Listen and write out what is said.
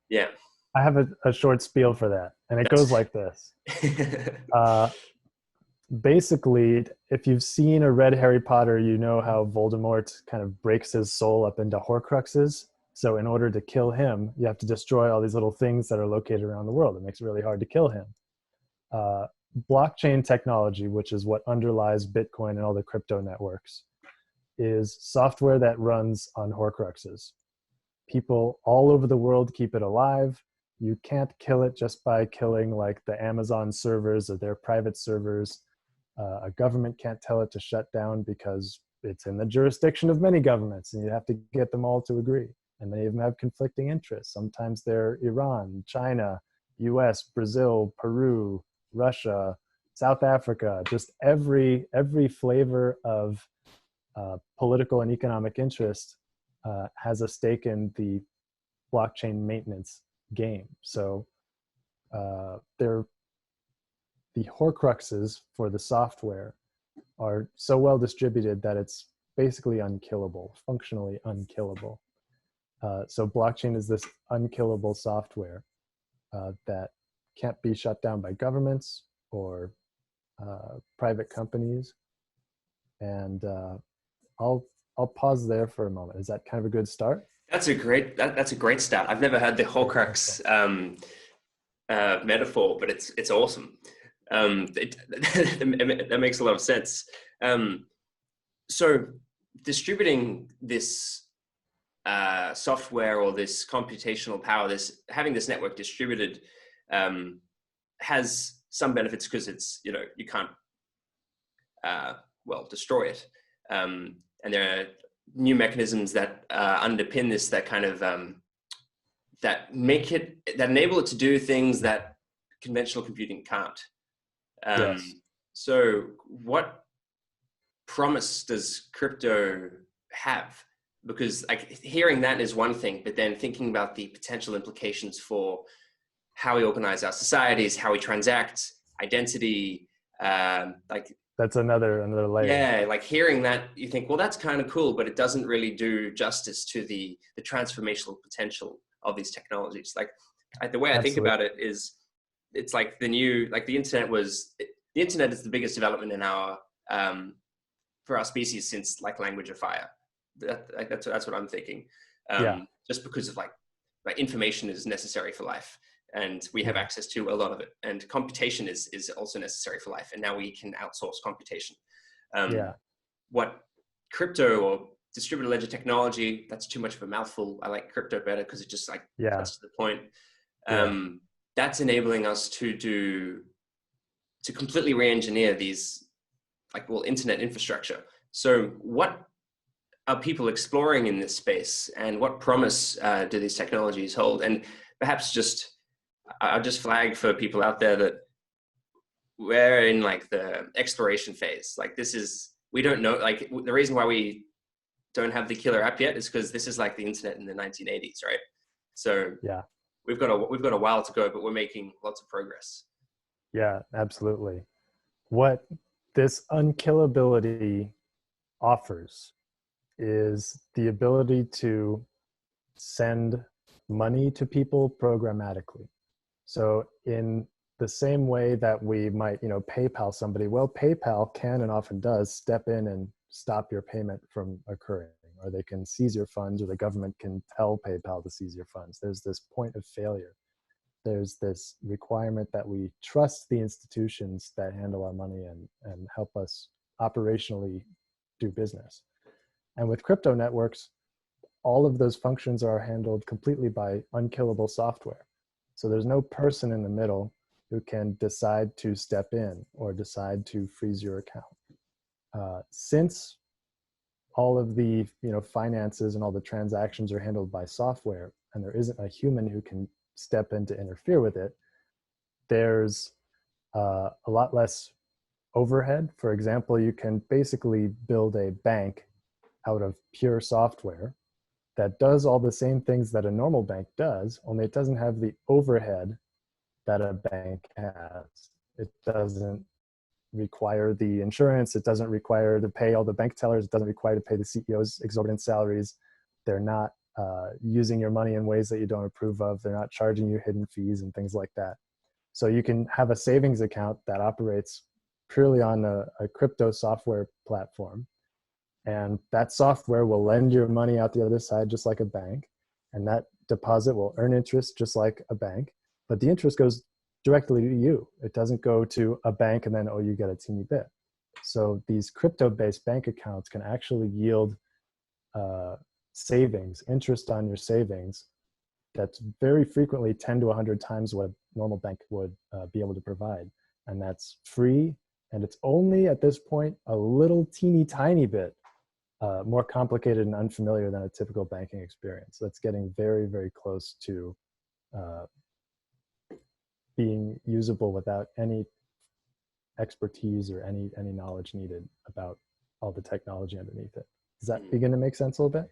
Yeah. I have a short spiel for that, and it That's goes like this. Uh, Basically, if you've seen or read Harry Potter, you know how Voldemort kind of breaks his soul up into Horcruxes. So in order to kill him, you have to destroy all these little things that are located around the world. It makes it really hard to kill him. Uh, Blockchain technology, which is what underlies Bitcoin and all the crypto networks, is software that runs on Horcruxes. People all over the world keep it alive. You can't kill it just by killing like the Amazon servers or their private servers. A government can't tell it to shut down because it's in the jurisdiction of many governments, and you have to get them all to agree. And many of them have conflicting interests. Sometimes they're Iran, China, US, Brazil, Peru, Russia, South Africa, just every flavor of political and economic interest has a stake in the blockchain maintenance game. So they're the Horcruxes for the software are so well distributed that it's basically unkillable, functionally unkillable. So blockchain is this unkillable software that can't be shut down by governments or private companies. And I'll pause there for a moment. Is that kind of a good start? that's a great start. I've never heard the Horcrux metaphor, but it's awesome. That makes a lot of sense. So distributing this software or this computational power, this having this network distributed, has some benefits because it's you can't destroy it, and there are new mechanisms that underpin this that kind of that enable it to do things that conventional computing can't. Yes. So what promise does crypto have? Because like hearing that is one thing, but then thinking about the potential implications for how we organize our societies, how we transact, identity, like That's another layer. yeah, like hearing that, you think, well, that's kind of cool, but it doesn't really do justice to the transformational potential of these technologies. Like the way I think Absolutely. about it is, it's like the internet is the biggest development in our for our species since like language of fire. That's what I'm thinking. Yeah. Just because of like information is necessary for life, and we have Yeah. access to a lot of it, and computation is also necessary for life, and now we can outsource computation. Yeah. What crypto or distributed ledger technology, that's too much of a mouthful. I like crypto better because it just like Yeah. cuts to the point. Yeah. That's enabling us to completely re-engineer these internet infrastructure. So what are people exploring in this space, and what promise do these technologies hold? And perhaps I'll just flag for people out there that we're in like the exploration phase. Like we don't know, like the reason why we don't have the killer app yet is because this is like the internet in the 1980s, right? So Yeah. we've got a while to go, but we're making lots of progress. Yeah. Absolutely. What this unkillability offers is the ability to send money to people programmatically. So in the same way that we might, PayPal somebody, well, PayPal can and often does step in and stop your payment from occurring, or they can seize your funds, or the government can tell PayPal to seize your funds. There's this point of failure. There's this requirement that we trust the institutions that handle our money and help us operationally do business. And with crypto networks, all of those functions are handled completely by unkillable software. So there's no person in the middle who can decide to step in or decide to freeze your account. Since all of the finances and all the transactions are handled by software, and there isn't a human who can step in to interfere with it, there's a lot less overhead. For example, you can basically build a bank out of pure software that does all the same things that a normal bank does, only it doesn't have the overhead that a bank has. It doesn't require the insurance. It doesn't require to pay all the bank tellers. It doesn't require to pay the CEOs exorbitant salaries. They're not using your money in ways that you don't approve of. They're not charging you hidden fees and things like that. So you can have a savings account that operates purely on a crypto software platform. And that software will lend your money out the other side, just like a bank. And that deposit will earn interest just like a bank. But the interest goes directly to you. It doesn't go to a bank and then, oh, you get a teeny bit. So these crypto-based bank accounts can actually yield savings, interest on your savings, that's very frequently 10 to 100 times what a normal bank would be able to provide. And that's free. And it's only at this point a little teeny tiny bit more complicated and unfamiliar than a typical banking experience. That's getting very, very close to being usable without any expertise or any knowledge needed about all the technology underneath it. Does that begin to make sense a little bit?